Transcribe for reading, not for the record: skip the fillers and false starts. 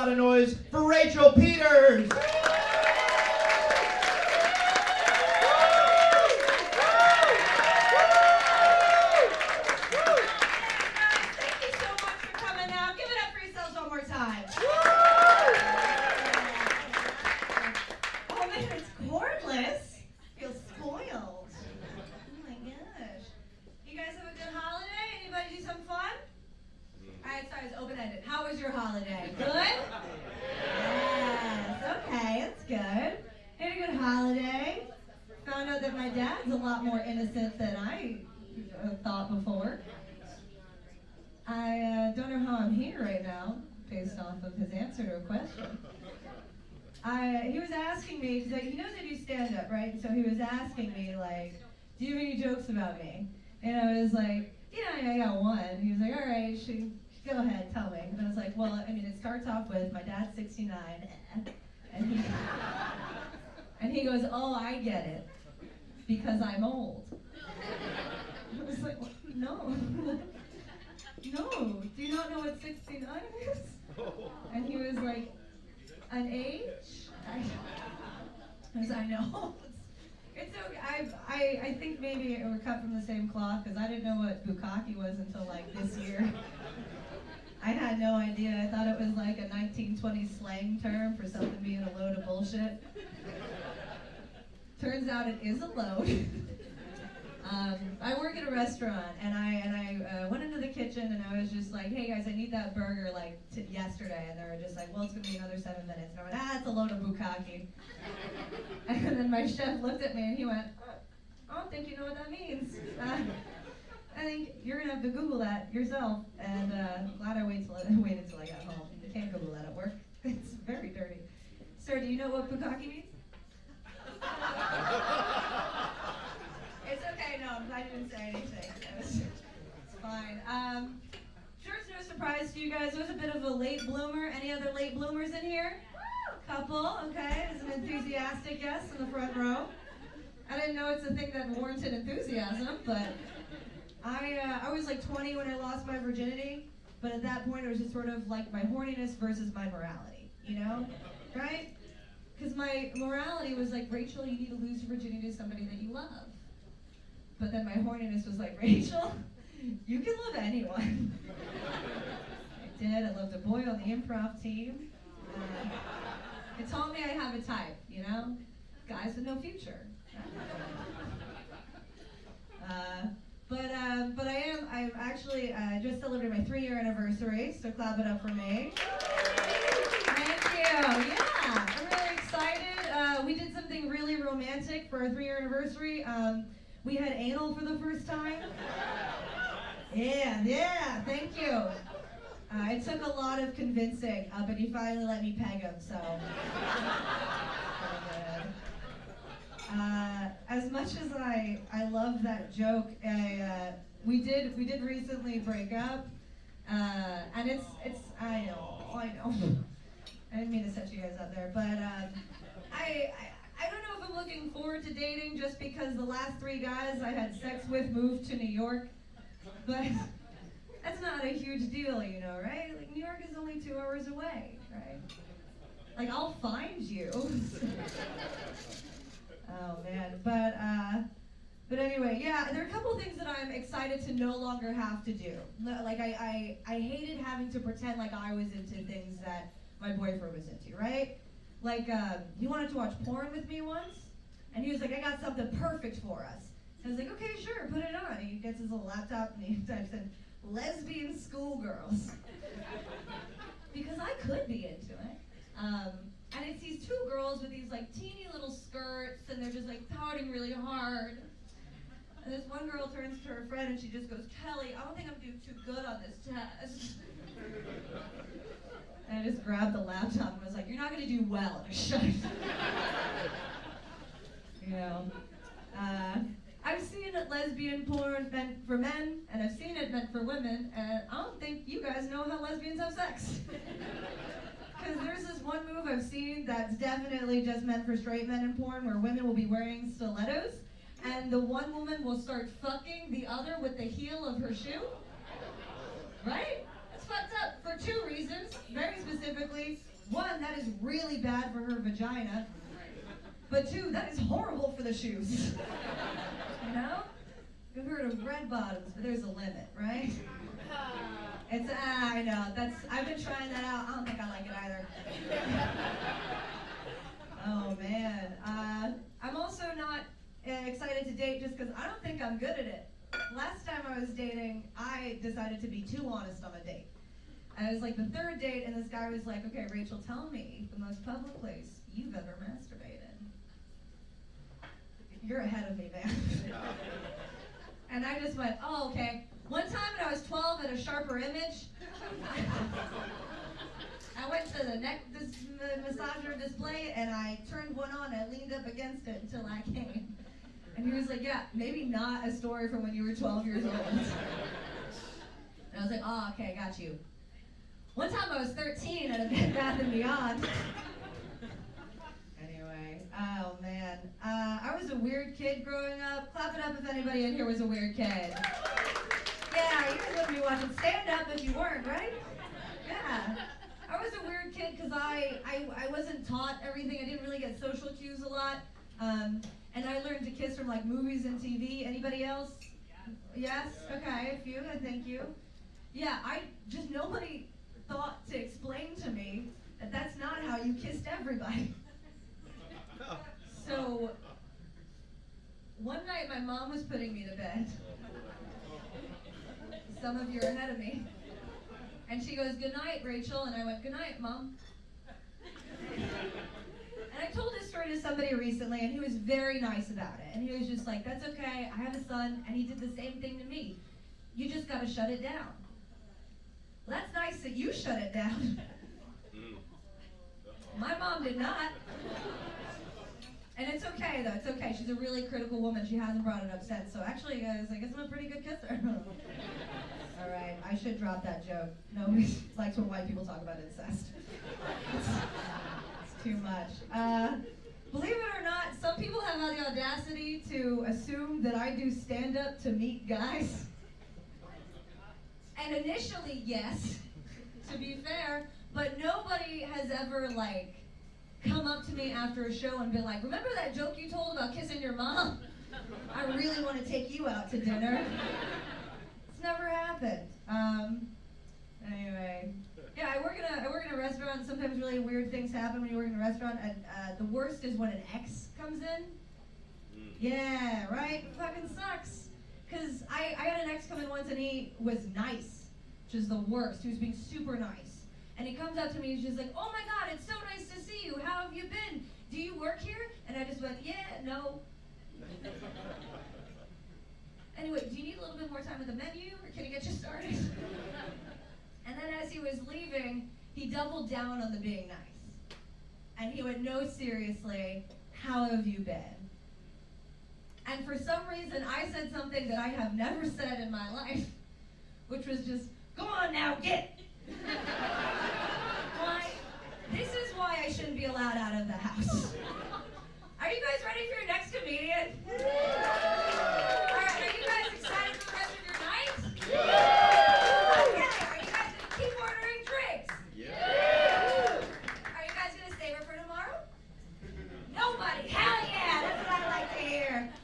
lot of noise for Rachel Peters. How was your holiday? Good? Yes. Okay, that's good. Had a good holiday. Found out that my dad's a lot more innocent than I thought before. I don't know how I'm here right now, based off of his answer to a question. He was asking me, because he knows I do stand-up, right? So he was asking me, like, do you have any jokes about me? And I was like, yeah, I got one. He was like, all right, go ahead, tell me. And I was like, well, I mean, it starts off with, my dad's 69, and he goes, oh, I get it, because I'm old. I was like, no. No, do you not know what 69 is? And he was like, an age? I was like, I know. It's okay. I think maybe we're cut from the same cloth, because I didn't know what bukkake was until like this year. I had no idea. I thought it was like a 1920s slang term for something being a load of bullshit. Turns out it is a load. I work at a restaurant, and I went into the kitchen, and I was just like, hey guys, I need that burger like yesterday. And they were just like, well, it's going to be another 7 minutes. And I went, it's a load of bukkake. And then my chef looked at me, and he went, I don't think you know what that means. I think you're going to have to Google that yourself. And glad I waited until I got home. You can't Google that at work. It's very dirty. Sir, do you know what bukkake means? It's okay, no, I didn't say anything. It's fine. Sure it's no surprise to you guys, there's a bit of a late bloomer. Any other late bloomers in here? Couple, okay. There's an enthusiastic guest in the front row. I didn't know it's a thing that warranted enthusiasm, but I was like 20 when I lost my virginity, but at that point it was just sort of like my horniness versus my morality, you know? Right? Because my morality was like, Rachel, you need to lose your virginity to somebody that you love. But then my horniness was like, Rachel, you can love anyone. I did. I loved a boy on the improv team. It told me I have a type, you know? Guys with no future. But I actually just celebrated my 3-year anniversary, so clap it up for me. Thank you. Yeah, I'm really excited. We did something really romantic for our 3-year anniversary. We had anal for the first time. Yeah, thank you. It took a lot of convincing, but he finally let me peg him, so. As much as I love that joke, we did recently break up, and it's I know. I didn't mean to set you guys up there, but I don't know if I'm looking forward to dating just because the last 3 guys I had sex with moved to New York, but that's not a huge deal, you know, right? Like, New York is only 2 hours away, right? Like, I'll find you. Oh, man. But anyway, yeah, there are a couple things that I'm excited to no longer have to do. Like, I hated having to pretend like I was into things that my boyfriend was into, right? Like, he wanted to watch porn with me once, and he was like, I got something perfect for us. I was like, okay, sure, put it on. He gets his little laptop, and he types in, lesbian schoolgirls. Because I could be into it. And it's these 2 girls with these, like, teeny little skirts, and they're just, like, pouting really hard. And this one girl turns to her friend, and she just goes, Kelly, I don't think I'm doing too good on this test. And I just grabbed the laptop and was like, you're not going to do well. And shut it. You know. I've seen lesbian porn meant for men, and I've seen it meant for women, and I don't think you guys know how lesbians have sex. Because there's this one move I've seen that's definitely just meant for straight men in porn, where women will be wearing stilettos, and the one woman will start fucking the other with the heel of her shoe. Right? It's fucked up for 2 reasons. Very specifically, one, that is really bad for her vagina. But two, that is horrible for the shoes. You know? We've heard of red bottoms, but there's a limit, right? It's, I know, I've been trying that out. I don't think I like it either. Oh man. I'm also not excited to date just because I don't think I'm good at it. Last time I was dating, I decided to be too honest on a date. And it was like the third date, and this guy was like, okay, Rachel, tell me the most public place you've ever masturbated. You're ahead of me, man. And I just went, oh, okay. One time when I was 12 at a Sharper Image, I went to the neck massager display, and I turned one on, and I leaned up against it until I came. And he was like, yeah, maybe not a story from when you were 12 years old. And I was like, oh, okay, got you. One time I was 13 at a Bed Bath & Beyond. Anyway, oh man. I was a weird kid growing up. Clap it up if anybody in here was a weird kid. Yeah, you guys wouldn't be watching Stand Up if you weren't, right? Yeah. I was a weird kid because I wasn't taught everything. I didn't really get social cues a lot. And I learned to kiss from like movies and TV. Anybody else? Yes? Okay, a few, thank you. Yeah, nobody thought to explain to me that that's not how you kissed everybody. So, one night my mom was putting me to bed. Some of you are ahead of me. And she goes, good night, Rachel. And I went, good night, Mom. And I told this story to somebody recently, and he was very nice about it. And he was just like, that's okay, I have a son, and he did the same thing to me. You just gotta shut it down. Well, that's nice that you shut it down. My mom did not. And it's okay, though, it's okay. She's a really critical woman. She hasn't brought it up since. So actually, guys, I guess I'm a pretty good kisser. All right, I should drop that joke. Nobody likes when white people talk about incest. It's too much. Believe it or not, some people have had the audacity to assume that I do stand-up to meet guys. And initially, yes, to be fair, but nobody has ever, like, come up to me after a show and been like, remember that joke you told about kissing your mom? I really want to take you out to dinner. It's never happened. Anyway, yeah, I work in a restaurant, and sometimes really weird things happen when you work in a restaurant, and the worst is when an ex comes in. Yeah, right? It fucking sucks. Because I had an ex come in once, and he was nice, which is the worst. He was being super nice. And he comes up to me, and he's just like, oh my God, it's so nice to see you. How have you been? Do you work here? And I just went, yeah, no. Anyway, do you need a little bit more time with the menu, or can I get you started? And then as he was leaving, he doubled down on the being nice. And he went, no, seriously, how have you been? And for some reason, I said something that I have never said in my life, which was just, go on now, get! Why? This is why I shouldn't be allowed out of the house. Are you guys ready for your next comedian?